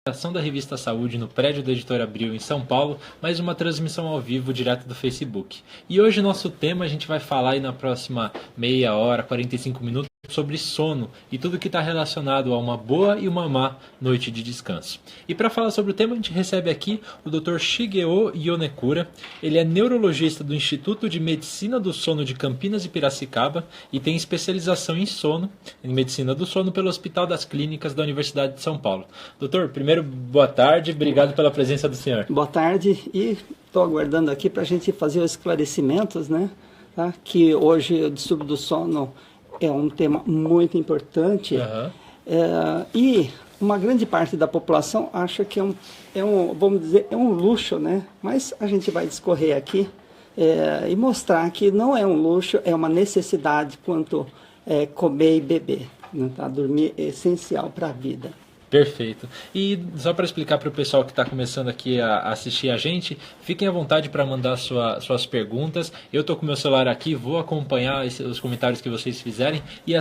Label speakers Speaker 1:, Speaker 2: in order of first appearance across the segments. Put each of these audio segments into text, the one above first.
Speaker 1: Ação da Revista Saúde no prédio da Editora Abril em São Paulo, mais uma transmissão ao vivo direto do Facebook. E hoje nosso tema a gente vai falar aí na próxima meia hora, 45 minutos, sobre sono e tudo que está relacionado a uma boa e uma má noite de descanso. E para falar sobre o tema a gente recebe aqui o Dr. Shigeo Yonekura. Ele é neurologista do Instituto de Medicina do Sono de Campinas e Piracicaba e tem especialização em sono, em medicina do sono pelo Hospital das Clínicas da Universidade de São Paulo. Doutor, primeiro, boa tarde, obrigado pela presença do senhor.
Speaker 2: Boa tarde, e estou aguardando aqui para a gente fazer os esclarecimentos, né? Tá? Que hoje o distúrbio do sono é um tema muito importante. E uma grande parte da população acha que vamos dizer, é um luxo, né? Mas a gente vai discorrer aqui e mostrar que não é um luxo, é uma necessidade quanto comer e beber, né? Tá? Dormir é essencial para a vida.
Speaker 1: Perfeito. E só para explicar para o pessoal que está começando aqui a assistir a gente, fiquem à vontade para mandar suas perguntas. Eu estou com o meu celular aqui, vou acompanhar os comentários que vocês fizerem. E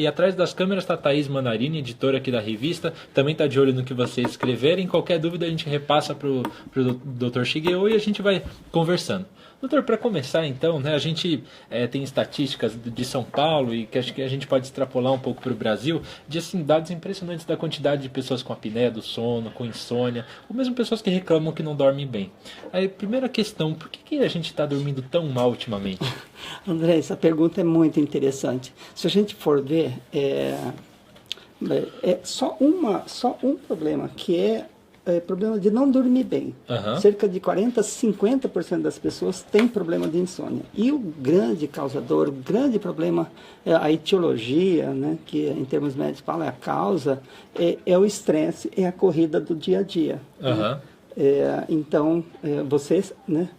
Speaker 1: atrás das câmeras está a Thaís Manarini, editora aqui da revista. Também está de olho no que vocês escreverem. Qualquer dúvida a gente repassa para o Dr. Shigeo e a gente vai conversando. Doutor, para começar então, né, a gente tem estatísticas de São Paulo e que acho que a gente pode extrapolar um pouco para o Brasil, de assim, dados impressionantes da quantidade de pessoas com apneia do sono, com insônia, ou mesmo pessoas que reclamam que não dormem bem. Aí, primeira questão, por que a gente está dormindo tão mal ultimamente?
Speaker 2: André, essa pergunta é muito interessante. Se a gente for ver, só um problema, que é problema de não dormir bem. Cerca de 40% a 50% das pessoas têm problema de insônia. E o grande causador, o grande problema, a etiologia, né, que em termos médicos fala é a causa, é o estresse, é a corrida do dia a dia. Né? Então, você, né,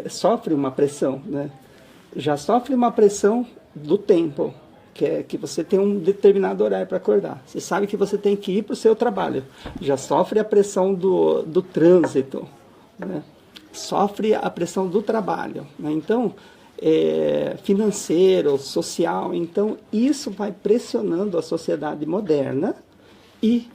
Speaker 2: sofre uma pressão, né? Já sofre uma pressão do tempo, que você tem um determinado horário para acordar. Você sabe que você tem que ir para o seu trabalho. Já sofre a pressão do trânsito, né? Sofre a pressão do trabalho, né? Então, financeiro, social. Então, isso vai pressionando a sociedade moderna e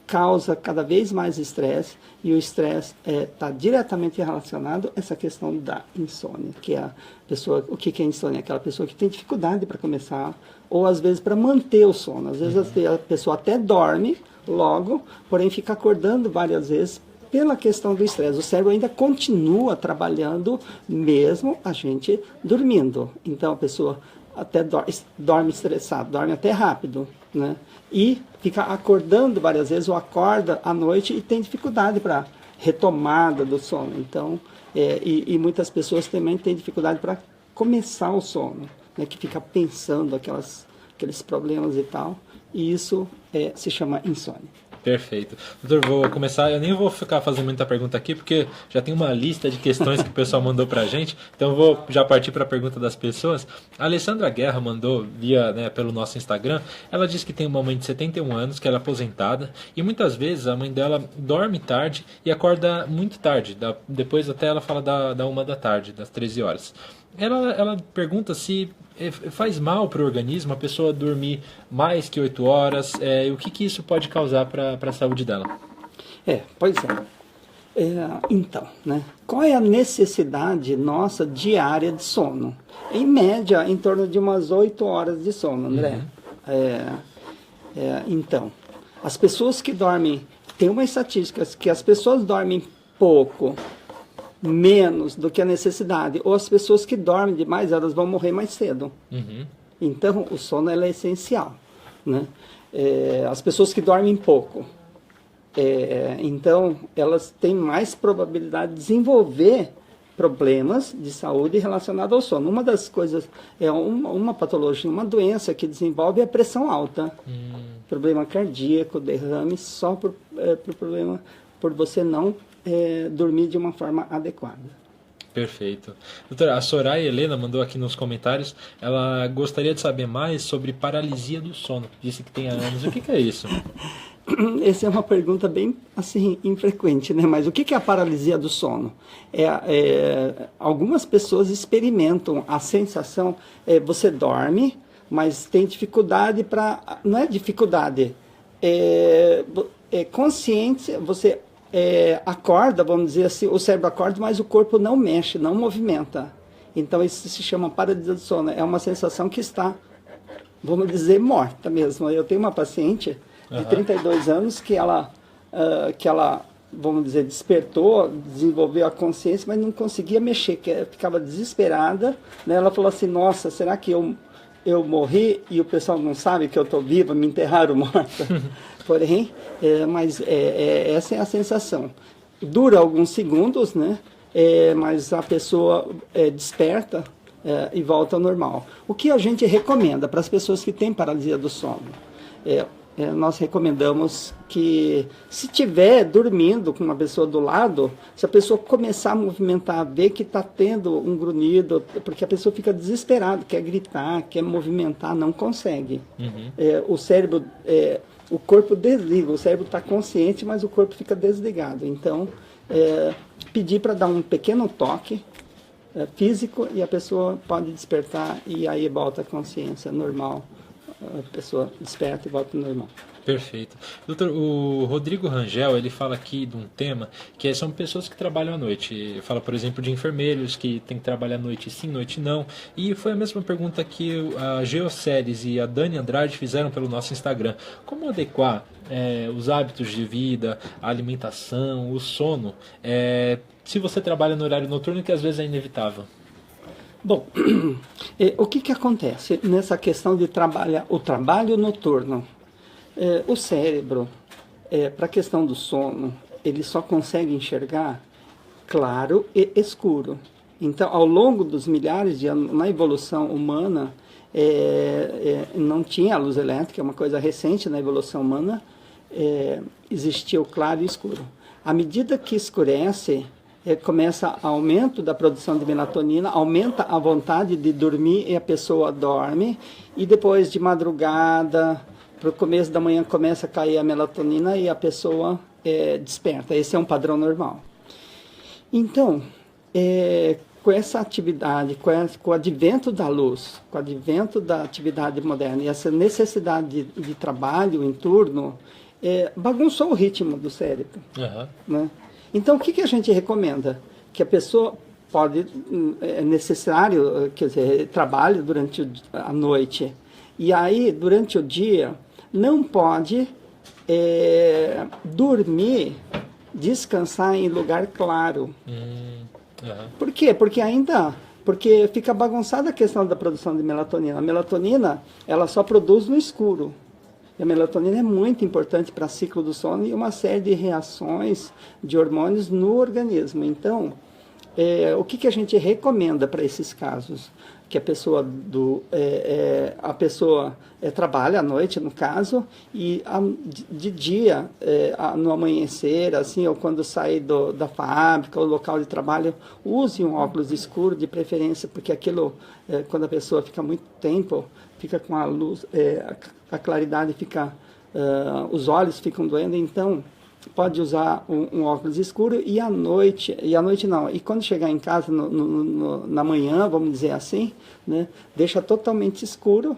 Speaker 2: causa cada vez mais estresse, e o estresse está diretamente relacionado a essa questão da insônia, que é a pessoa, o que é insônia? Aquela pessoa que tem dificuldade para começar, ou às vezes para manter o sono. Às vezes a pessoa até dorme logo, porém fica acordando várias vezes pela questão do estresse. O cérebro ainda continua trabalhando mesmo a gente dormindo. Então a pessoa até dorme estressado, dorme até rápido, né? E fica acordando várias vezes, ou acorda à noite e tem dificuldade para retomada do sono. Então, e muitas pessoas também têm dificuldade para começar o sono, né? Que fica pensando aqueles problemas e tal, e isso se chama insônia.
Speaker 1: Perfeito. Doutor, vou começar, eu nem vou ficar fazendo muita pergunta aqui, porque já tem uma lista de questões que o pessoal mandou pra gente, então eu vou já partir para a pergunta das pessoas. A Alessandra Guerra mandou pelo nosso Instagram, ela disse que tem uma mãe de 71 anos, que ela é aposentada, e muitas vezes a mãe dela dorme tarde e acorda muito tarde, depois até ela fala da 1 da tarde, das 13 horas. Ela pergunta se faz mal para o organismo a pessoa dormir mais que 8 horas, e o que isso pode causar para a saúde dela?
Speaker 2: Pois é. Então, né? Qual é a necessidade nossa diária de sono? Em média, em torno de umas 8 horas de sono, André. Então, as pessoas que dormem, tem uma estatística que as pessoas dormem pouco, menos do que a necessidade, ou as pessoas que dormem demais, elas vão morrer mais cedo. Então, o sono é essencial, né? As pessoas que dormem pouco, então, elas têm mais probabilidade de desenvolver problemas de saúde relacionados ao sono. Uma das coisas, uma patologia, uma doença que desenvolve a pressão alta, problema cardíaco, derrame, só por problema, por você não dormir de uma forma adequada.
Speaker 1: Perfeito. Doutora, a Soraya Helena mandou aqui nos comentários, ela gostaria de saber mais sobre paralisia do sono. Disse que tem há anos. O que é isso?
Speaker 2: Essa é uma pergunta bem assim infrequente, né? Mas o que é a paralisia do sono? Algumas pessoas experimentam a sensação, você dorme, mas tem dificuldade para... Não é dificuldade, consciente, você acorda, vamos dizer assim, o cérebro acorda, mas o corpo não mexe, não movimenta. Então isso se chama paralisia do sono. É uma sensação que está, vamos dizer, morta mesmo. Eu tenho uma paciente de 32 anos que ela, vamos dizer, despertou, desenvolveu a consciência, mas não conseguia mexer, que ficava desesperada, né? Ela falou assim, nossa, será que eu morri e o pessoal não sabe que eu estou viva, me enterraram morta? Porém, essa é a sensação. Dura alguns segundos, né? Mas a pessoa desperta e volta ao normal. O que a gente recomenda para as pessoas que têm paralisia do sono? Nós recomendamos que, se estiver dormindo com uma pessoa do lado, se a pessoa começar a movimentar, ver que está tendo um grunhido, porque a pessoa fica desesperada, quer gritar, quer movimentar, não consegue. O cérebro, o corpo desliga, o cérebro está consciente, mas o corpo fica desligado. Então, pedir para dar um pequeno toque físico e a pessoa pode despertar e aí volta a consciência normal. A pessoa desperta e volta ao normal.
Speaker 1: Perfeito. Doutor, o Rodrigo Rangel, ele fala aqui de um tema que são pessoas que trabalham à noite. Fala, por exemplo, de enfermeiros que tem que trabalhar à noite sim, noite não. E foi a mesma pergunta que a Geoceres e a Dani Andrade fizeram pelo nosso Instagram. Como adequar os hábitos de vida, a alimentação, o sono, se você trabalha no horário noturno, que às vezes é inevitável?
Speaker 2: Bom, o que acontece nessa questão de o trabalho noturno? O cérebro, para a questão do sono, ele só consegue enxergar claro e escuro. Então, ao longo dos milhares de anos, na evolução humana, não tinha a luz elétrica, é uma coisa recente na evolução humana, existia o claro e escuro. À medida que escurece, começa aumento da produção de melatonina, aumenta a vontade de dormir e a pessoa dorme, e depois de madrugada, para o começo da manhã, começa a cair a melatonina e a pessoa desperta. Esse é um padrão normal. Então, com essa atividade, com o advento da luz, com o advento da atividade moderna e essa necessidade de trabalho em turno, bagunçou o ritmo do cérebro. Né? Então, o que a gente recomenda? Que a pessoa é necessário, quer dizer, trabalhe durante a noite. E aí, durante o dia, não pode dormir, descansar em lugar claro. Por quê? Porque fica bagunçada a questão da produção de melatonina. A melatonina, ela só produz no escuro. E a melatonina é muito importante para o ciclo do sono e uma série de reações de hormônios no organismo. Então, o que a gente recomenda para esses casos? Que a pessoa, trabalha à noite, no caso, e de dia, no amanhecer, assim, ou quando sair da fábrica ou local de trabalho, use um óculos escuro, de preferência, porque aquilo, quando a pessoa fica muito tempo, fica com a luz, a claridade fica, os olhos ficam doendo, então pode usar um óculos escuro e à noite não, e quando chegar em casa na manhã, vamos dizer assim, né, deixa totalmente escuro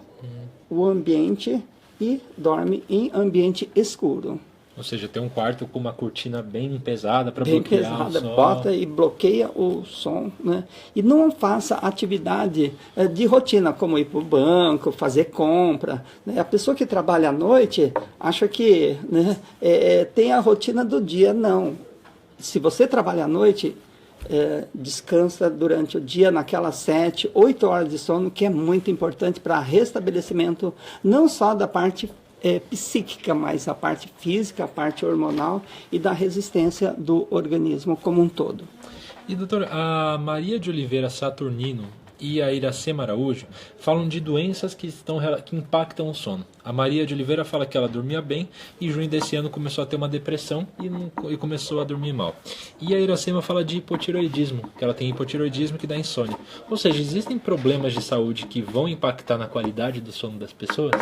Speaker 2: o ambiente e dorme em ambiente escuro.
Speaker 1: Ou seja, tem um quarto com uma cortina bem pesada para
Speaker 2: bem
Speaker 1: bloquear
Speaker 2: pesada,
Speaker 1: o som.
Speaker 2: bota e bloqueia o som, né? E não faça atividade de rotina, como ir para o banco, fazer compra. Né? A pessoa que trabalha à noite acha que, né, tem a rotina do dia. Não. Se você trabalha à noite, descansa durante o dia naquelas 7, 8 horas de sono, que é muito importante para restabelecimento não só da parte psíquica, mas a parte física, a parte hormonal e da resistência do organismo como um todo.
Speaker 1: E doutor, a Maria de Oliveira Saturnino e a Iracema Araújo falam de doenças que impactam o sono. A Maria de Oliveira fala que ela dormia bem e em junho desse ano começou a ter uma depressão e começou a dormir mal. E a Iracema fala de hipotiroidismo, que ela tem hipotiroidismo que dá insônia. Ou seja, existem problemas de saúde que vão impactar na qualidade do sono das pessoas?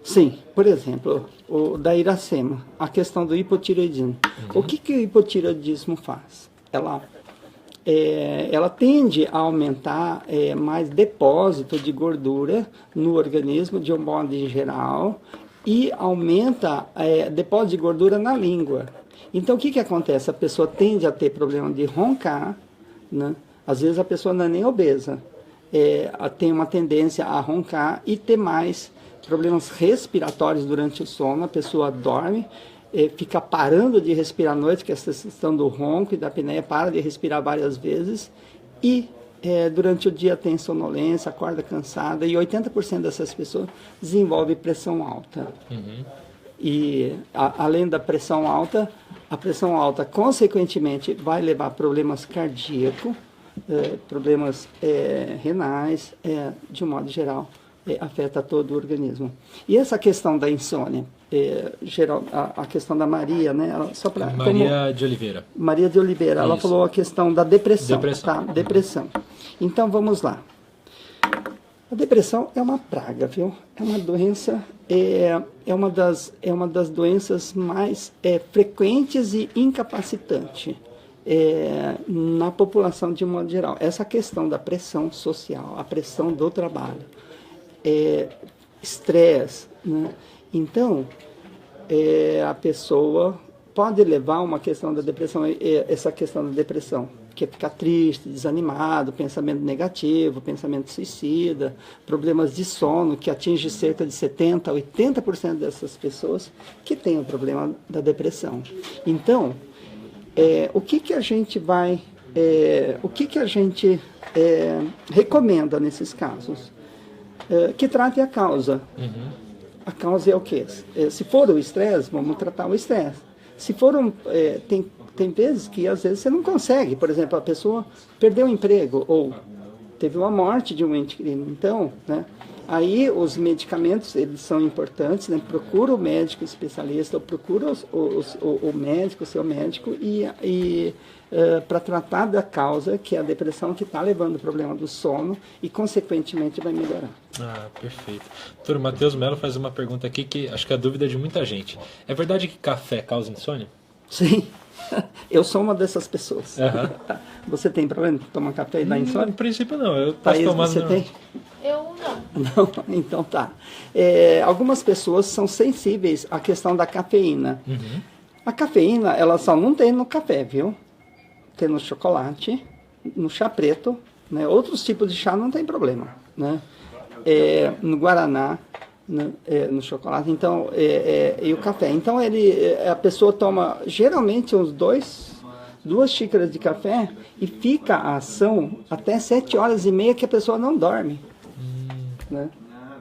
Speaker 2: Sim, por exemplo, o da Iracema, a questão do hipotireoidismo. O que o hipotireoidismo faz? Ela tende a aumentar mais depósito de gordura no organismo, de um modo em geral, e aumenta depósito de gordura na língua. Então, o que acontece? A pessoa tende a ter problema de roncar, né? Às vezes a pessoa não é nem obesa, tem uma tendência a roncar e ter mais problemas respiratórios durante o sono. A pessoa dorme, fica parando de respirar à noite, que é essa questão do ronco e da apneia, para de respirar várias vezes, e durante o dia tem sonolência, acorda cansada, e 80% dessas pessoas desenvolve pressão alta.
Speaker 1: Uhum.
Speaker 2: E além da pressão alta, a pressão alta consequentemente vai levar a problemas cardíacos, problemas renais, de um modo geral, afeta todo o organismo. E essa questão da insônia, a questão da Maria, né?
Speaker 1: De Oliveira.
Speaker 2: Maria de Oliveira, ela falou a questão da depressão. Tá? Depressão. Então vamos lá. A depressão é uma praga, viu? É uma doença, é uma das doenças mais frequentes e incapacitantes na população de um modo geral. Essa questão da pressão social, a pressão do trabalho, estresse, né? Então, a pessoa pode levar uma questão da depressão, essa questão da depressão, que é ficar triste, desanimado, pensamento negativo, pensamento suicida, problemas de sono, que atinge cerca de 70% a 80% dessas pessoas que têm o problema da depressão. Então, o que a gente recomenda nesses casos? Que trate a causa. Uhum. A causa é o quê? Se for o estresse, vamos tratar o estresse. Se for tem vezes que às vezes você não consegue. Por exemplo, a pessoa perdeu o emprego ou teve uma morte de um ente querido. Então, né, aí os medicamentos, eles são importantes, né? Procura o médico especialista, ou procura o médico, o seu médico, para tratar da causa, que é a depressão, que está levando o problema do sono e, consequentemente, vai melhorar.
Speaker 1: Ah, perfeito. Doutor Matheus Mello faz uma pergunta aqui que acho que é a dúvida de muita gente. É verdade que café causa insônia?
Speaker 2: Sim. Eu sou uma dessas pessoas.
Speaker 1: Uhum.
Speaker 2: Você tem problema de tomar café e dar insônia?
Speaker 1: No princípio não. Eu
Speaker 2: posso tomar. Você tem?
Speaker 3: Eu não.
Speaker 2: Não? Então tá. Algumas pessoas são sensíveis à questão da cafeína. Uhum. A cafeína, ela só não tem no café, viu? Tem no chocolate, no chá preto, né? Outros tipos de chá não tem problema, né? No guaraná, no chocolate, então, e o café. Então, a pessoa toma geralmente uns 2 xícaras de café e fica a ação até 7h30 que a pessoa não dorme. Né?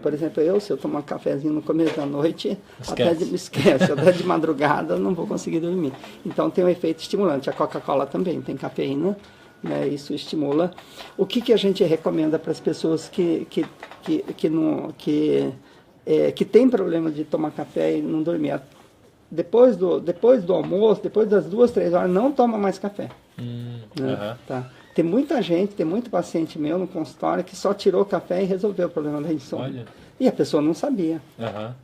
Speaker 2: Por exemplo, se eu tomar um cafezinho no começo da noite, até de madrugada, não vou conseguir dormir. Então, tem um efeito estimulante. A Coca-Cola também tem cafeína, né? Isso estimula. O que a gente recomenda para as pessoas que tem problema de tomar café e não dormir? Depois do almoço, depois das 2, 3 horas, não toma mais café. Né? Tá. Tem muita gente, tem muito paciente meu no consultório que só tirou café e resolveu o problema da insônia.
Speaker 1: Olha.
Speaker 2: E a pessoa não sabia.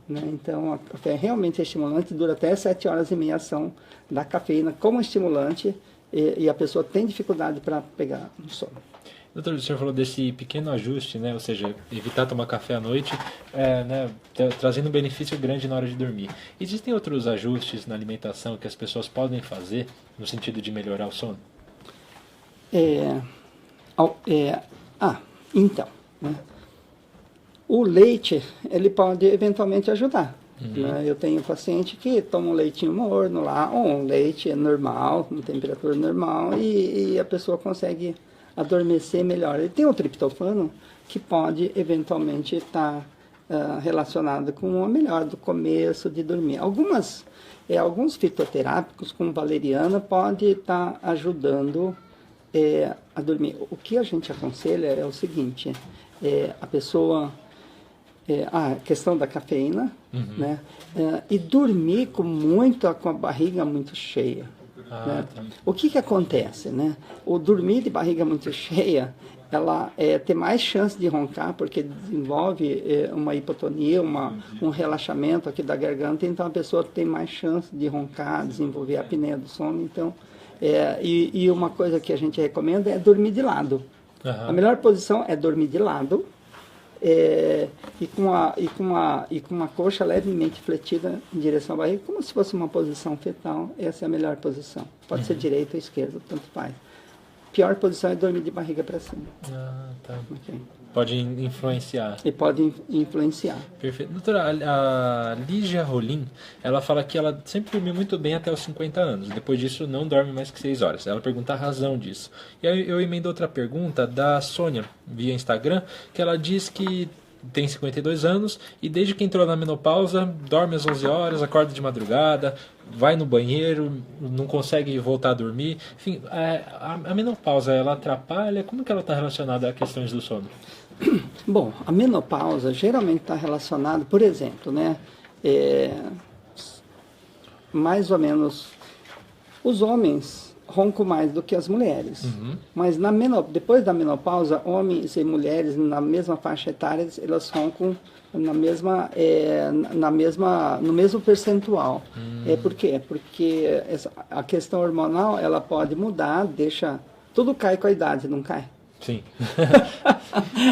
Speaker 2: Né? Então, o café realmente é estimulante, dura até 7h30 a ação da cafeína como estimulante, e a pessoa tem dificuldade para pegar no sono.
Speaker 1: Doutor, o senhor falou desse pequeno ajuste, né? Ou seja, evitar tomar café à noite, né? Trazendo um benefício grande na hora de dormir. Existem outros ajustes na alimentação que as pessoas podem fazer no sentido de melhorar o sono?
Speaker 2: Então, né? O leite, ele pode eventualmente ajudar. Uhum. Né? Eu tenho paciente que toma um leitinho morno lá, ou um leite normal, com temperatura normal, e a pessoa consegue adormecer melhor. Ele tem o triptofano que pode eventualmente estar relacionado com a melhora do começo de dormir. Alguns fitoterápicos, como valeriana, pode estar ajudando a dormir. O que a gente aconselha é o seguinte: a pessoa, a questão da cafeína, uhum, né? E dormir com a barriga muito cheia. Né? Tá. O que acontece, né? O dormir de barriga muito cheia, ela tem mais chance de roncar, porque desenvolve uma hipotonia, um relaxamento aqui da garganta, então a pessoa tem mais chance de roncar, desenvolver a apneia do sono. Então, e uma coisa que a gente recomenda é dormir de lado. Uhum. A melhor posição é dormir de lado, e com uma coxa levemente fletida em direção à barriga, como se fosse uma posição fetal. Essa é a melhor posição. Pode ser direita ou esquerda, tanto faz. Pior posição é dormir de barriga para cima.
Speaker 1: Ah, tá.
Speaker 2: Okay.
Speaker 1: Pode influenciar.
Speaker 2: E pode influenciar.
Speaker 1: Perfeito. Doutora, a Lígia Rolim, ela fala que ela sempre dormiu muito bem até os 50 anos. Depois disso, não dorme mais que 6 horas. Ela pergunta a razão disso. E aí eu emendo outra pergunta da Sônia, via Instagram, que ela diz que tem 52 anos e desde que entrou na menopausa, dorme às 11 horas, acorda de madrugada, vai no banheiro, não consegue voltar a dormir. Enfim, a menopausa, ela atrapalha? Como que ela está relacionada a questões do sono?
Speaker 2: Bom, a menopausa geralmente está relacionada, por exemplo, né, mais ou menos, os homens roncam mais do que as mulheres, mas depois da menopausa, homens e mulheres na mesma faixa etária, elas roncam no mesmo percentual. Por quê? Porque a questão hormonal, ela pode mudar, tudo cai com a idade, não cai?
Speaker 1: Sim.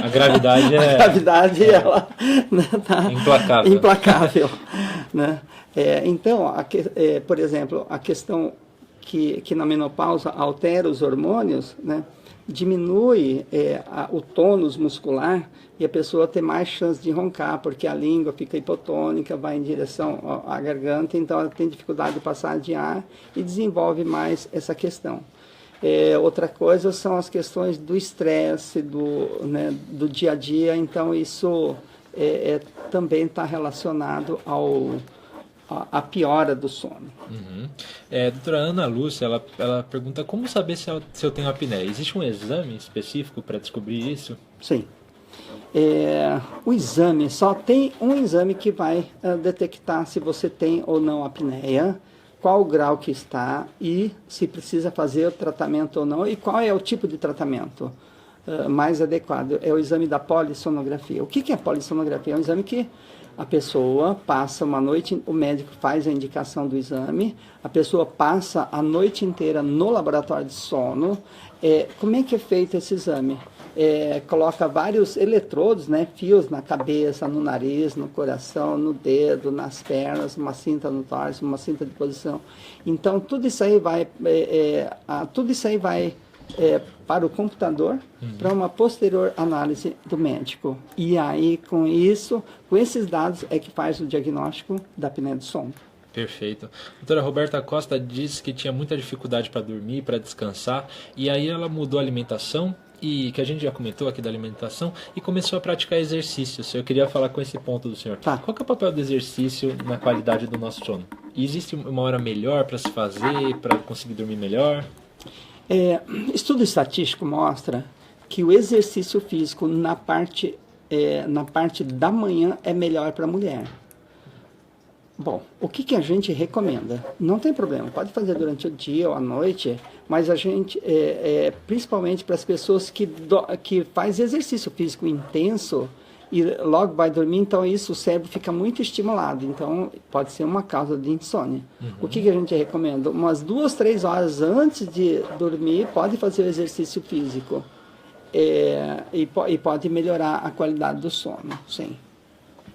Speaker 1: A gravidade
Speaker 2: A gravidade, ela tá
Speaker 1: implacável.
Speaker 2: Implacável, né? Então, por exemplo, a questão que na menopausa altera os hormônios, né? Diminui o tônus muscular e a pessoa tem mais chance de roncar, porque a língua fica hipotônica, vai em direção à garganta, então ela tem dificuldade de passar de ar e desenvolve mais essa questão. Outra coisa são as questões do estresse, do dia a dia, então isso também está relacionado à piora do sono.
Speaker 1: Doutora Ana Lúcia, ela pergunta como saber se eu tenho apneia. Existe um exame específico para descobrir isso?
Speaker 2: Sim. O exame, só tem um exame que vai detectar se você tem ou não apneia, qual o grau que está e se precisa fazer o tratamento ou não e qual é o tipo de tratamento mais adequado. É o exame da polissonografia. O que é a polissonografia? É um exame que a pessoa passa uma noite, o médico faz a indicação do exame, a pessoa passa a noite inteira no laboratório de sono. Como é que é feito esse exame? Coloca vários eletrodos, né, fios na cabeça, no nariz, no coração, no dedo, nas pernas, uma cinta no tórax, uma cinta de posição. Então, tudo isso aí vai para o computador, para uma posterior análise do médico. E aí, com esses dados, é que faz o diagnóstico da apneia do sono.
Speaker 1: Perfeito. A doutora Roberta Costa disse que tinha muita dificuldade para dormir, para descansar, e aí ela mudou a alimentação, e que a gente já comentou aqui da alimentação, e começou a praticar exercícios. Eu queria falar com esse ponto do senhor.
Speaker 2: Tá.
Speaker 1: Qual que é o papel do exercício na qualidade do nosso sono? E existe uma hora melhor para se fazer, para conseguir dormir melhor?
Speaker 2: Estudo estatístico mostra que o exercício físico na parte da manhã é melhor para a mulher. Bom, o que a gente recomenda? Não tem problema, pode fazer durante o dia ou à noite, mas a gente, principalmente para as pessoas que faz exercício físico intenso e logo vai dormir, então o cérebro fica muito estimulado, então pode ser uma causa de insônia. O que a gente recomenda? Umas 2, 3 horas antes de dormir, pode fazer o exercício físico e pode melhorar a qualidade do sono, sim.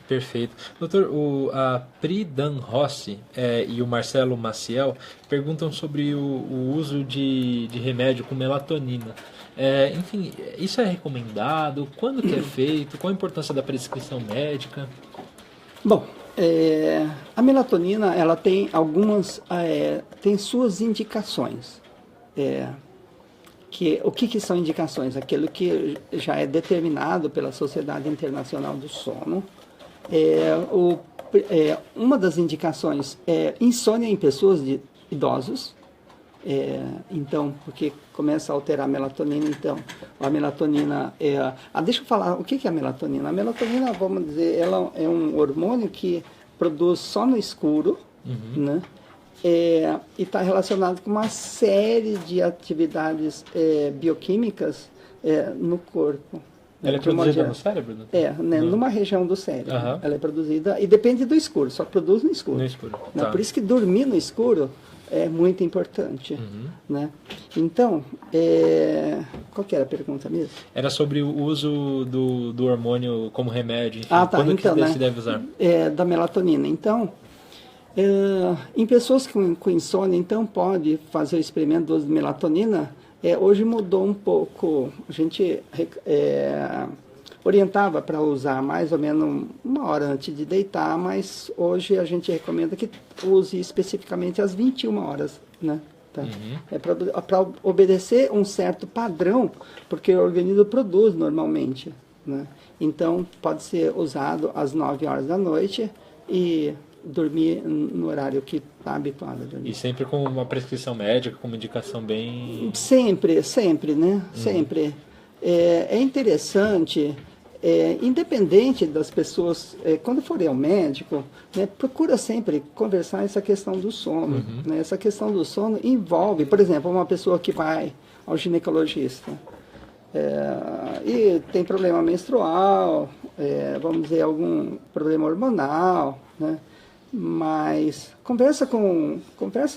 Speaker 1: Perfeito. Doutor, a Pri Dan Rossi e o Marcelo Maciel perguntam sobre o uso de remédio com melatonina. Enfim, isso é recomendado? Quando que é feito? Qual a importância da prescrição médica?
Speaker 2: Bom, a melatonina ela tem tem suas indicações. O que são indicações? Aquilo que já é determinado pela Sociedade Internacional do Sono. Uma das indicações é insônia em pessoas idosos, então, porque começa a alterar a melatonina, então, a melatonina deixa eu falar, o que é a melatonina? A melatonina, vamos dizer, ela é um hormônio que produz só no escuro, né? E está relacionado com uma série de atividades bioquímicas no corpo.
Speaker 1: Ela é produzida no cérebro?
Speaker 2: Numa região do cérebro. Ela é produzida, e depende do escuro, só produz no escuro.
Speaker 1: No escuro,
Speaker 2: tá. Por isso que dormir no escuro é muito importante, né? Então, qual que era a pergunta mesmo?
Speaker 1: Era sobre o uso do hormônio como remédio, enfim,
Speaker 2: Tá.
Speaker 1: quando
Speaker 2: Então,
Speaker 1: que
Speaker 2: né,
Speaker 1: se deve usar?
Speaker 2: Da melatonina. Então, em pessoas com insônia, então pode fazer o experimento do uso de melatonina. Hoje mudou um pouco, a gente orientava para usar mais ou menos 1 hora antes de deitar, mas hoje a gente recomenda que use especificamente às 21 horas, né? Tá? É para obedecer um certo padrão, porque o organismo produz normalmente, né? Então, pode ser usado às 9 horas da noite e dormir no horário que está habituado a dormir.
Speaker 1: E sempre com uma prescrição médica, com uma indicação bem...
Speaker 2: Sempre, né? Sempre. É interessante, independente das pessoas, quando forem ao médico, né, procura sempre conversar essa questão do sono. Né? Essa questão do sono envolve, por exemplo, uma pessoa que vai ao ginecologista e tem problema menstrual, vamos dizer, algum problema hormonal, né? Mas conversa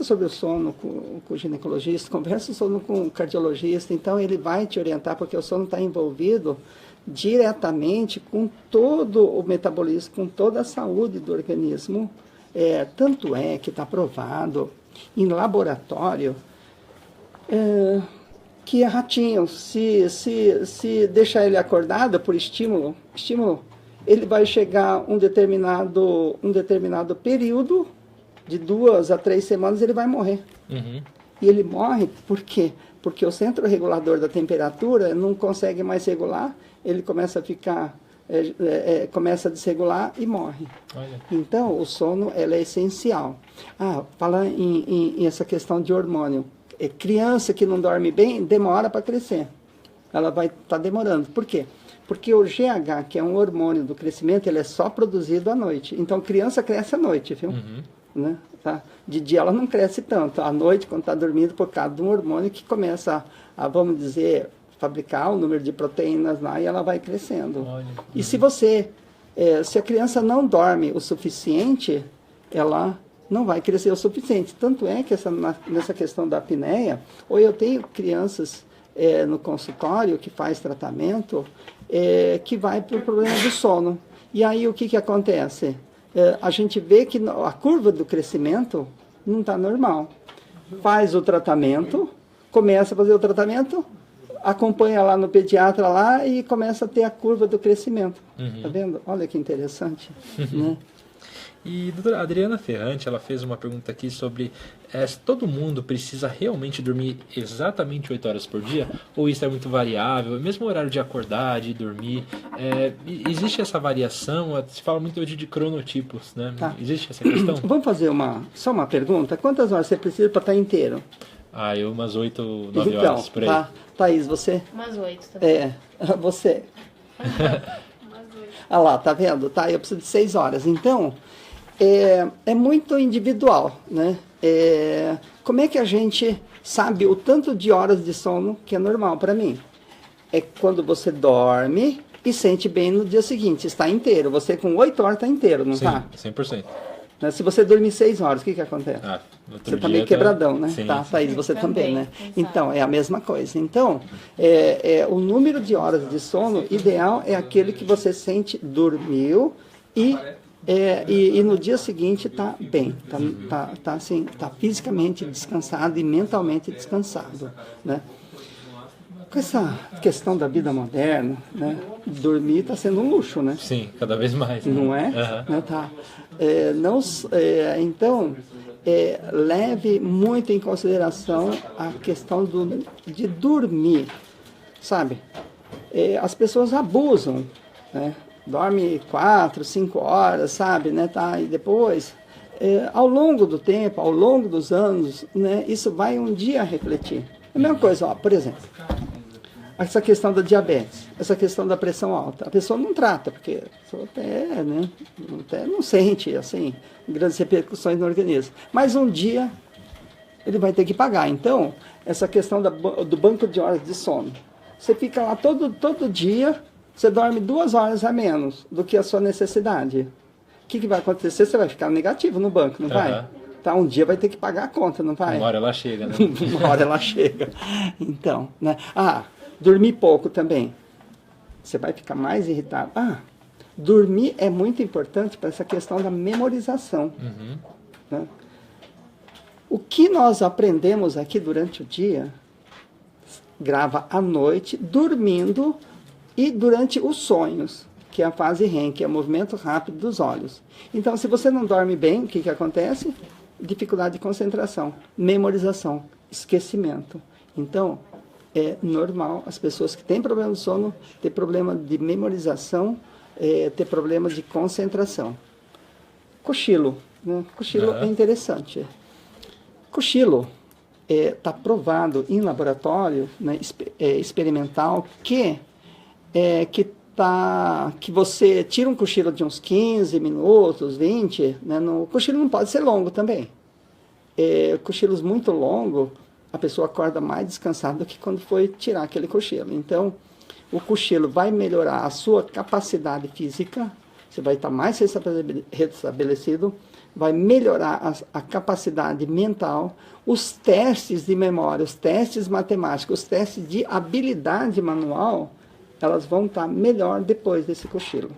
Speaker 2: sobre o sono com o ginecologista, conversa o sono com o cardiologista, então ele vai te orientar, porque o sono está envolvido diretamente com todo o metabolismo, com toda a saúde do organismo. Tanto é que está provado em laboratório que ratinho, se deixar ele acordado por estímulo, ele vai chegar um determinado período, de 2 a 3 semanas, ele vai morrer. E ele morre por quê? Porque o centro regulador da temperatura não consegue mais regular, ele começa a ficar, começa a desregular e morre.
Speaker 1: Olha.
Speaker 2: Então, o sono é essencial. Falar em essa questão de hormônio. Criança que não dorme bem, demora para crescer. Ela vai estar demorando. Por quê? Porque o GH, que é um hormônio do crescimento, ele é só produzido à noite. Então, criança cresce à noite, viu? Né? Tá? De dia ela não cresce tanto. À noite, quando está dormindo, por causa de um hormônio que começa a, vamos dizer, fabricar o número de proteínas lá e ela vai crescendo.
Speaker 1: Olha.
Speaker 2: E se a criança não dorme o suficiente, ela não vai crescer o suficiente. Tanto é que nessa questão da apneia, ou eu tenho crianças no consultório que faz tratamento, que vai para o problema do sono. E aí o que acontece? A gente vê que a curva do crescimento não está normal. Faz o tratamento, começa a fazer o tratamento, acompanha lá no pediatra lá e começa a ter a curva do crescimento. Tá vendo? Olha que interessante. Né?
Speaker 1: E a doutora Adriana Ferrante, ela fez uma pergunta aqui sobre se todo mundo precisa realmente dormir exatamente 8 horas por dia, ou isso é muito variável, mesmo o horário de acordar, de dormir, existe essa variação? Se fala muito hoje de cronotipos, né?
Speaker 2: Tá.
Speaker 1: Existe essa questão?
Speaker 2: Vamos fazer só uma pergunta? Quantas horas você precisa para estar inteiro?
Speaker 1: Eu umas 8, 9 horas, por aí.
Speaker 2: Tá. Thaís, você?
Speaker 3: Umas 8 também.
Speaker 2: Você? Ah lá, tá vendo? Tá, eu preciso de 6 horas. Então, é muito individual, né? Como é que a gente sabe o tanto de horas de sono que é normal para mim? É quando você dorme e sente bem no dia seguinte, está inteiro. Você com 8 horas está inteiro, não está?
Speaker 1: 100%.
Speaker 2: Né? Se você dormir 6 horas, o que acontece? Você está meio quebradão, né?
Speaker 1: Sim.
Speaker 2: Tá, Thaís, você também, né?
Speaker 3: Exato.
Speaker 2: Então, é a mesma coisa. Então, o número de horas de sono ideal é aquele que você sente, dormiu e no dia seguinte está bem, tá fisicamente descansado e mentalmente descansado, né? Com essa questão da vida moderna, né? Dormir está sendo um luxo, né?
Speaker 1: Sim, cada vez mais.
Speaker 2: Não é?
Speaker 1: Uhum.
Speaker 2: Tá. Então, leve muito em consideração a questão de dormir, sabe? As pessoas abusam, né? Dorme 4, 5 horas, sabe? Né? Tá? E depois, ao longo do tempo, ao longo dos anos, né? Isso vai um dia refletir. É a mesma coisa, por exemplo, essa questão da diabetes, essa questão da pressão alta. A pessoa não trata, porque a pessoa até não sente, assim, grandes repercussões no organismo. Mas um dia ele vai ter que pagar. Então, essa questão do banco de horas de sono. Você fica lá todo dia, você dorme 2 horas a menos do que a sua necessidade. O que vai acontecer? Você vai ficar negativo no banco, não vai? tá? Um dia vai ter que pagar a conta, não vai?
Speaker 1: Uma hora ela chega, né?
Speaker 2: Uma hora ela chega. Então, né? Dormir pouco também. Você vai ficar mais irritado. Dormir é muito importante para essa questão da memorização. Né? O que nós aprendemos aqui durante o dia, grava à noite, dormindo e durante os sonhos, que é a fase REM, que é o movimento rápido dos olhos. Então, se você não dorme bem, o que acontece? Dificuldade de concentração, memorização, esquecimento. Então, é normal as pessoas que têm problema de sono ter problema de memorização, ter problema de concentração. Cochilo. Né? Cochilo é interessante. Cochilo está provado em laboratório, né, experimental, que você tira um cochilo de uns 15 minutos, 20, né, o cochilo não pode ser longo também. Cochilos muito longos, a pessoa acorda mais descansada do que quando foi tirar aquele cochilo. Então, o cochilo vai melhorar a sua capacidade física, você vai estar mais restabelecido, vai melhorar a capacidade mental, os testes de memória, os testes matemáticos, os testes de habilidade manual, elas vão estar melhor depois desse cochilo.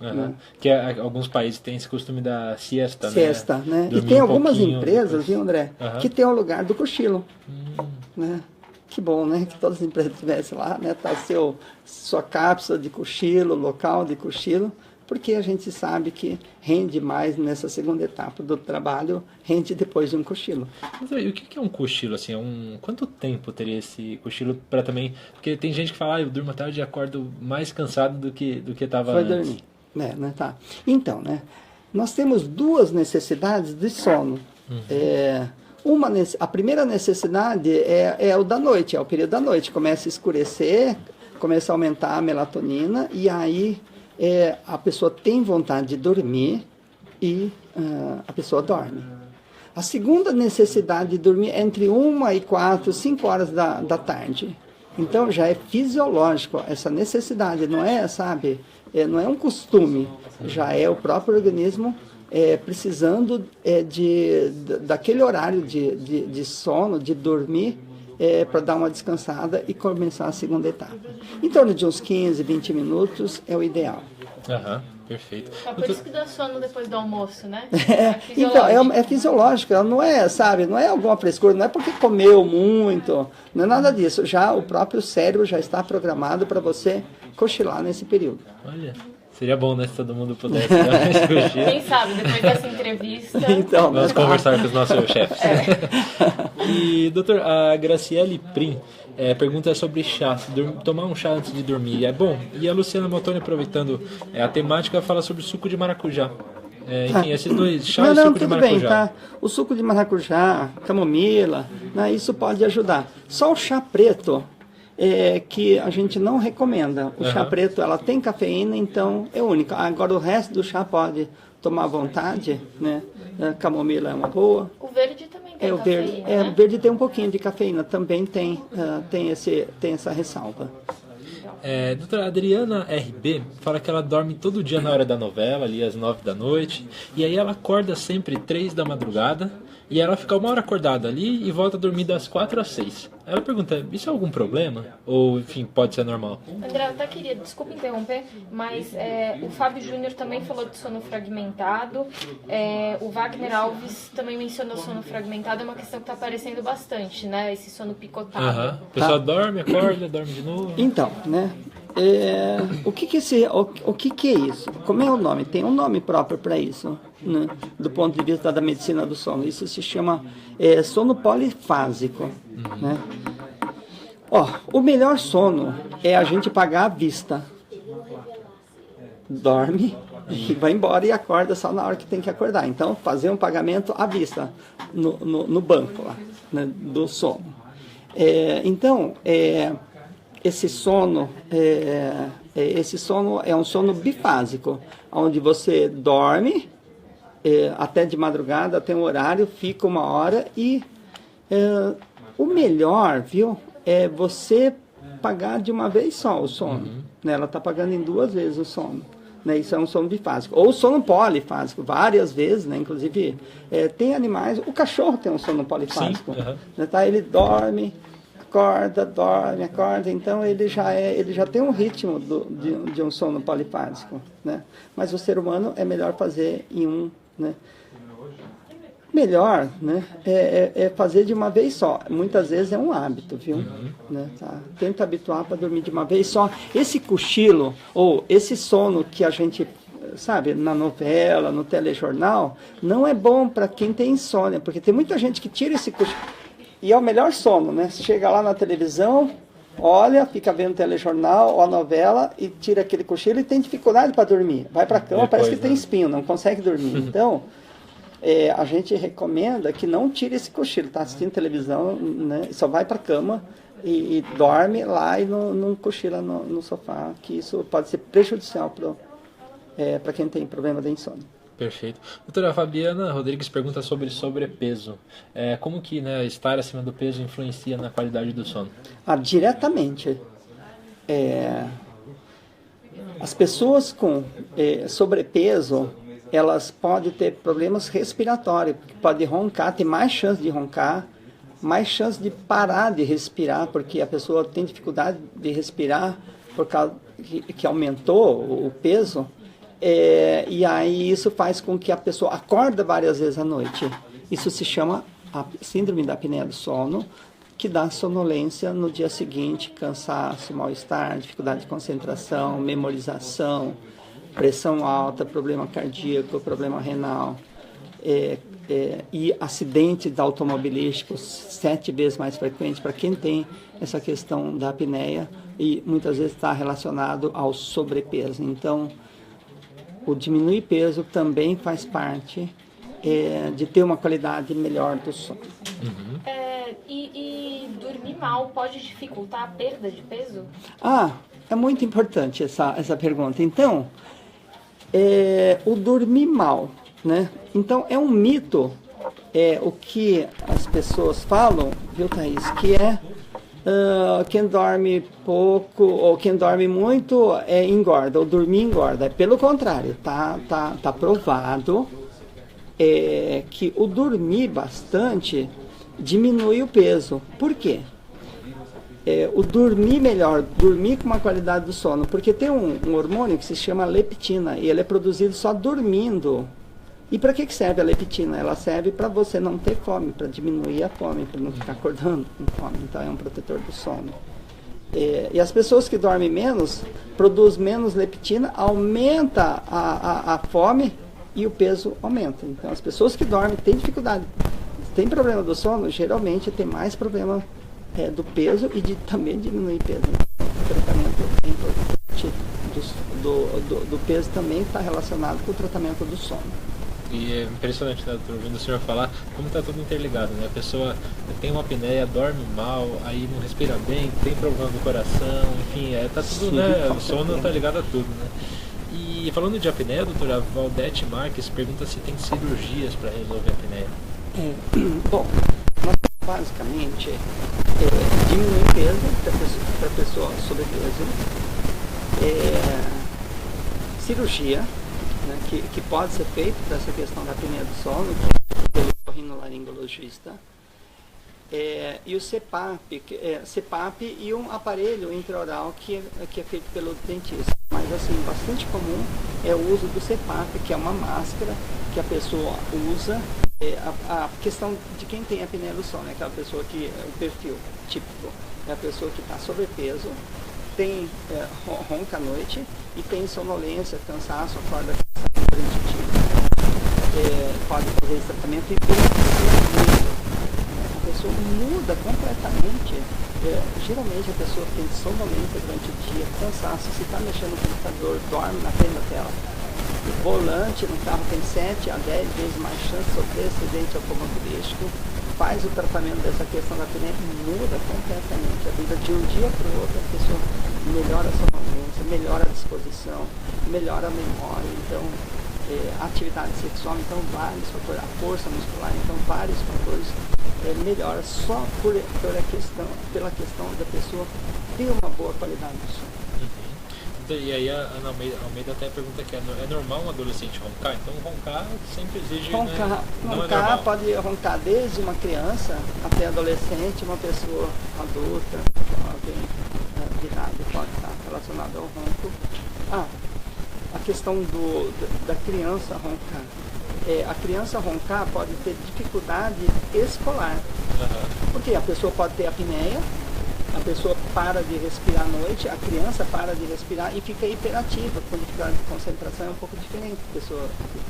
Speaker 2: Né?
Speaker 1: Que alguns países têm esse costume da siesta,
Speaker 2: né? E tem algumas empresas, viu, André, que tem o lugar do cochilo. Né? Que bom, né? Que todas as empresas tivessem lá, né? Tá sua cápsula de cochilo, local de cochilo, porque a gente sabe que rende mais nessa segunda etapa do trabalho, rende depois de um cochilo.
Speaker 1: Mas e o que é um cochilo? Assim, quanto tempo teria esse cochilo para também... Porque tem gente que fala, eu durmo à tarde e acordo mais cansado do que estava antes.
Speaker 2: Foi dormir. Né, tá. Então, né, nós temos duas necessidades de sono. A primeira necessidade é o da noite, é o período da noite. Começa a escurecer, começa a aumentar a melatonina e aí a pessoa tem vontade de dormir e a pessoa dorme. A segunda necessidade de dormir é entre 1 e 4, 5 horas da tarde. Então já é fisiológico essa necessidade, não é, sabe, não é um costume, já é o próprio organismo precisando daquele horário de sono, de dormir, para dar uma descansada e começar a segunda etapa. Em torno de uns 15, 20 minutos é o ideal.
Speaker 1: Perfeito.
Speaker 3: É por isso que dá sono depois do almoço, né?
Speaker 2: Então, é fisiológico, ela não é, sabe, não é alguma frescura, não é porque comeu muito, não é nada disso. Já o próprio cérebro já está programado para você cochilar nesse período.
Speaker 1: Olha, seria bom, né, se todo mundo pudesse dar mais cochilo.
Speaker 3: Quem sabe, depois dessa entrevista...
Speaker 2: Então,
Speaker 1: vamos conversar com os nossos chefes. E, doutor, a Graciele Prim pergunta sobre chá, tomar um chá antes de dormir é bom? E a Luciana Maltoni, aproveitando a temática, fala sobre suco de maracujá. Enfim, esses dois, chá e suco de maracujá.
Speaker 2: Bem, tá? O suco de maracujá, camomila, né, isso pode ajudar. Só o chá preto que a gente não recomenda. O chá preto, ela tem cafeína, então é única. Agora o resto do chá pode tomar à vontade, né? Camomila é uma boa.
Speaker 3: O verde também tem cafeína, né?
Speaker 2: O verde tem um pouquinho de cafeína, também tem essa ressalva.
Speaker 1: Doutora Adriana RB fala que ela dorme todo dia na hora da novela, ali às 9 da noite, e aí ela acorda sempre 3 da madrugada, e ela fica 1 hora acordada ali e volta a dormir das 4 às 6. Ela pergunta, isso é algum problema? Ou, enfim, pode ser normal?
Speaker 3: André, eu até queria, desculpa interromper, mas o Fábio Júnior também falou de sono fragmentado, o Wagner Alves também mencionou sono fragmentado, é uma questão que está aparecendo bastante, né? Esse sono picotado.
Speaker 1: O pessoal dorme, acorda, dorme de novo.
Speaker 2: Então, né? O que é isso? Como é o nome? Tem um nome próprio para isso, né? Do ponto de vista da medicina do sono. Isso se chama sono polifásico. Né? O melhor sono é a gente pagar à vista. Dorme e vai embora e acorda só na hora que tem que acordar. Então, fazer um pagamento à vista no banco lá, né, do sono. Esse sono é um sono bifásico, onde você dorme até de madrugada, até um horário, fica 1 hora e o melhor, viu, é você pagar de uma vez só o sono. Né? Ela está pagando em 2 vezes o sono. né? Isso é um sono bifásico. Ou sono polifásico, várias vezes, né? Inclusive, tem animais... O cachorro tem um sono polifásico.
Speaker 1: Sim,
Speaker 2: né? Tá? Ele dorme, acorda, dorme, acorda. Então, ele já tem um ritmo de um sono polifásico, né? Mas o ser humano é melhor fazer em um, né? Melhor, né, é fazer de uma vez só. Muitas vezes é um hábito, viu? Né, tá? Tenta habituar para dormir de uma vez só. Esse cochilo, ou esse sono que a gente, sabe, na novela, no telejornal, não é bom para quem tem insônia, porque tem muita gente que tira esse cochilo. E é o melhor sono, né? Você chega lá na televisão, olha, fica vendo telejornal ou a novela e tira aquele cochilo e tem dificuldade para dormir. Vai para a cama, parece que tem espinho, não consegue dormir. Então... a gente recomenda que não tire esse cochilo, está assistindo televisão, né, só vai para a cama e dorme lá e não cochila no sofá, que isso pode ser prejudicial para quem tem problema de insônia.
Speaker 1: Perfeito. Doutora Fabiana Rodrigues pergunta sobre sobrepeso. Como que, né, estar acima do peso influencia na qualidade do sono?
Speaker 2: Diretamente. As pessoas com sobrepeso, elas podem ter problemas respiratórios, porque pode roncar, tem mais chance de roncar, mais chance de parar de respirar, porque a pessoa tem dificuldade de respirar por causa que aumentou o peso, e aí isso faz com que a pessoa acorda várias vezes à noite. Isso se chama a síndrome da apneia do sono, que dá sonolência no dia seguinte, cansaço, mal-estar, dificuldade de concentração, memorização, pressão alta, problema cardíaco, problema renal, e acidentes automobilísticos 7 vezes mais frequentes para quem tem essa questão da apneia, e muitas vezes está relacionado ao sobrepeso. Então, o diminuir peso também faz parte de ter uma qualidade melhor do sono.
Speaker 3: E dormir mal pode dificultar a perda de peso?
Speaker 2: É muito importante essa pergunta. Então, o dormir mal, né? Então, é um mito, o que as pessoas falam, viu, Thaís, que quem dorme pouco ou quem dorme muito engorda, ou dormir engorda. Pelo contrário, tá provado que o dormir bastante diminui o peso. Por quê? O dormir melhor, dormir com uma qualidade do sono, porque tem um hormônio que se chama leptina, e ele é produzido só dormindo. E para que serve a leptina? Ela serve para você não ter fome, para diminuir a fome, para não ficar acordando com fome. Então é um protetor do sono. E as pessoas que dormem menos, produzem menos leptina, aumenta a fome e o peso aumenta. Então as pessoas que dormem têm dificuldade, têm problema do sono, geralmente tem mais problema do peso e também diminuir peso. O tratamento é importante do peso também está relacionado com o tratamento do sono.
Speaker 1: E é impressionante, né, doutor, ouvindo o senhor falar como está tudo interligado, né? A pessoa tem uma apneia, dorme mal, aí não respira bem, tem problema do coração, enfim, tá tudo, sim, né? O sono está ligado a tudo, né? E falando de apneia, doutora Valdete Marques pergunta se tem cirurgias para resolver a apneia.
Speaker 2: Bom, basicamente, diminuir peso para a pessoa sobrepeso, cirurgia, né, que pode ser feita para essa questão da apneia do sono, pelo otorrinolaringologista, e o CPAP e um aparelho intraoral que é feito pelo dentista. Mas assim, bastante comum é o uso do CPAP, que é uma máscara que a pessoa usa. A questão de quem tem apneia do sono é aquela pessoa que, o perfil típico, é a pessoa que está sobrepeso, tem ronca à noite e tem sonolência, cansaço, acorda durante o dia. Pode fazer esse tratamento e a pessoa muda completamente. Geralmente a pessoa tem sonolência durante o dia, cansaço, se está mexendo no computador, dorme na frente da tela. O volante no carro tem 7 a 10 vezes mais chance de sofrer acidente automobilístico. Faz o tratamento dessa questão da apneia e muda completamente a vida. De um dia para o outro, a pessoa melhora a sonolência, melhora a disposição, melhora a memória. Então, a atividade sexual, então vários fatores, a força muscular, então vários fatores melhora só pela questão da pessoa ter uma boa qualidade do sono.
Speaker 1: Então, e aí a Ana Almeida até pergunta que é normal um adolescente roncar? Então roncar sempre exige,
Speaker 2: Roncar,
Speaker 1: né? Não é
Speaker 2: roncar
Speaker 1: normal.
Speaker 2: pode roncar desde uma criança até adolescente, uma pessoa adulta, alguém de idade pode estar relacionado ao ronco. A questão da criança roncar. A criança roncar pode ter dificuldade escolar, porque a pessoa pode ter apneia, a pessoa para de respirar à noite, a criança para de respirar e fica hiperativa, com dificuldade de concentração é um pouco diferente da pessoa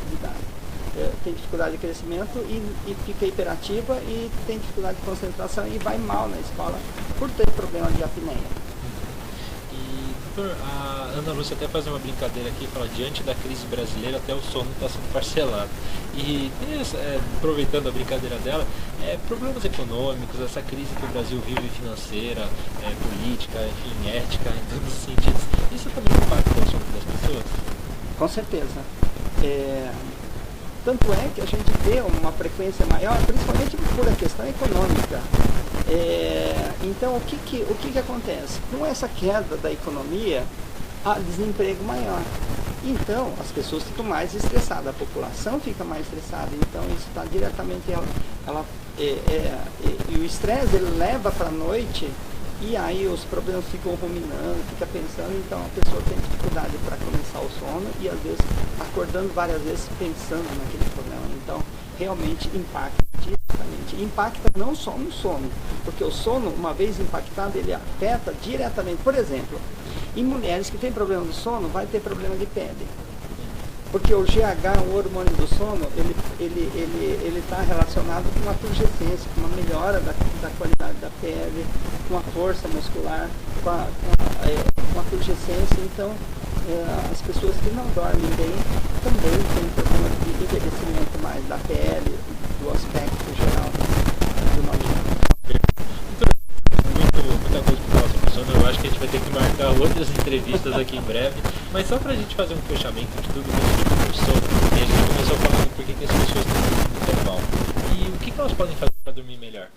Speaker 2: de idade. Tem dificuldade de crescimento e fica hiperativa e tem dificuldade de concentração e vai mal na escola por ter problema de apneia.
Speaker 1: Doutor, a Ana Lúcia até faz uma brincadeira aqui, fala, diante da crise brasileira até o sono está sendo parcelado. E aproveitando a brincadeira dela, problemas econômicos, essa crise que o Brasil vive financeira, política, enfim, ética, em todos os sentidos, isso também impacta o sono das pessoas?
Speaker 2: Com certeza. Tanto é que a gente vê uma frequência maior, principalmente por a questão econômica. Então, o que acontece? Com essa queda da economia, há desemprego maior. Então, as pessoas ficam mais estressadas, a população fica mais estressada. Então, isso está diretamente... e o estresse, ele leva para a noite, e aí os problemas ficam ruminando, fica pensando. Então, a pessoa tem dificuldade para começar o sono e, às vezes, acordando várias vezes pensando naquele problema. Então, realmente impacta diretamente. Impacta não só no sono, porque o sono, uma vez impactado, ele afeta diretamente. Por exemplo, em mulheres que têm problema do sono, vai ter problema de pele. Porque o GH, o hormônio do sono, ele está relacionado com uma turgescência, com uma melhora da qualidade da pele, com a força muscular, com a turgescência. Então, as pessoas que não dormem bem também têm problema de envelhecimento mais da pele, do aspecto geral do nosso
Speaker 1: Muita coisa para falar sobre o sono. Eu acho que a gente vai ter que marcar outras entrevistas aqui em breve. Mas só para a gente fazer um fechamento de tudo que o sono, e a gente começou falando por que as pessoas estão dormindo tão mal. E o que elas podem fazer para dormir melhor?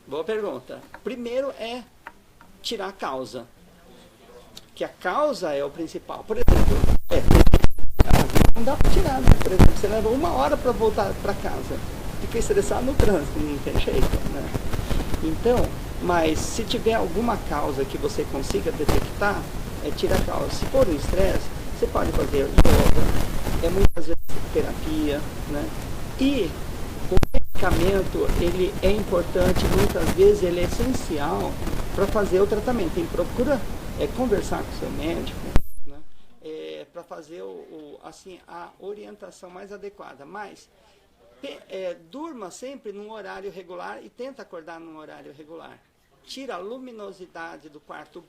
Speaker 2: Boa pergunta. Primeiro é tirar a causa. Que a causa é o principal. Por exemplo, não dá para tirar, né? Por exemplo, você leva 1 hora para voltar para casa. Fica estressado no trânsito, não tem jeito, né? Então, mas se tiver alguma causa que você consiga detectar, tira a causa. Se for um estresse, você pode fazer yoga, muitas vezes terapia, né? E o medicamento, ele é importante, muitas vezes ele é essencial para fazer o tratamento. Então, procura conversar com o seu médico, né? Para fazer a orientação mais adequada. Mas durma sempre num horário regular e tenta acordar num horário regular. Tira a luminosidade do quarto,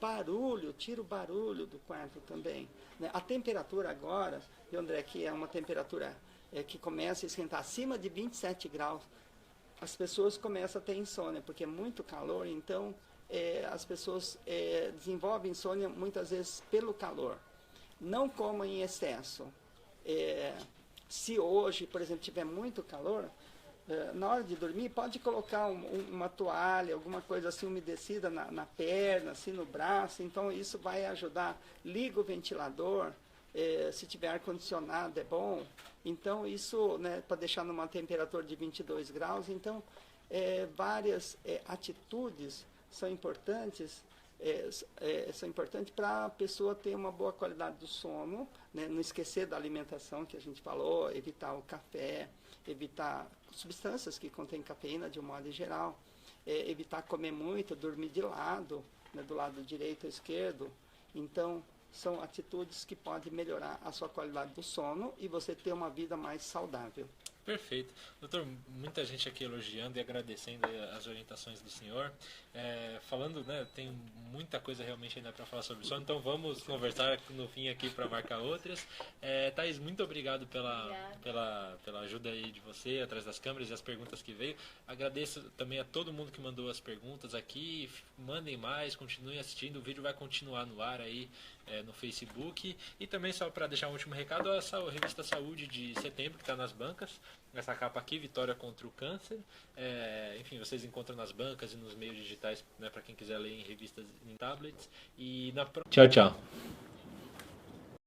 Speaker 2: tira o barulho do quarto também, né? A temperatura agora, André, que é uma temperatura que começa a esquentar acima de 27 graus, as pessoas começam a ter insônia, porque é muito calor, então as pessoas desenvolvem insônia muitas vezes pelo calor. Não coma em excesso. Se hoje, por exemplo, tiver muito calor, na hora de dormir, pode colocar uma toalha, alguma coisa assim umedecida na perna, assim no braço. Então, isso vai ajudar. Liga o ventilador, se tiver ar-condicionado é bom. Então, isso, né, para deixar numa temperatura de 22 graus. Então, várias atitudes são importantes. São importantes para a pessoa ter uma boa qualidade do sono, né? Não esquecer da alimentação que a gente falou, evitar o café, evitar substâncias que contêm cafeína de um modo geral, evitar comer muito, dormir de lado, né? Do lado direito ou esquerdo. Então, são atitudes que podem melhorar a sua qualidade do sono e você ter uma vida mais saudável.
Speaker 1: Perfeito. Doutor, muita gente aqui elogiando e agradecendo as orientações do senhor. Falando, né, tem muita coisa realmente ainda para falar sobre o sono, então vamos conversar no fim aqui para marcar outras. Thaís, muito obrigado pela ajuda aí de você, atrás das câmeras e as perguntas que veio. Agradeço também a todo mundo que mandou as perguntas aqui. Mandem mais, continuem assistindo, o vídeo vai continuar no ar aí no Facebook. E também, só para deixar um último recado, a revista Saúde de setembro, que está nas bancas. Essa capa aqui, Vitória contra o Câncer. Enfim, vocês encontram nas bancas e nos meios digitais, né, para quem quiser ler em revistas, em tablets. Tchau, tchau.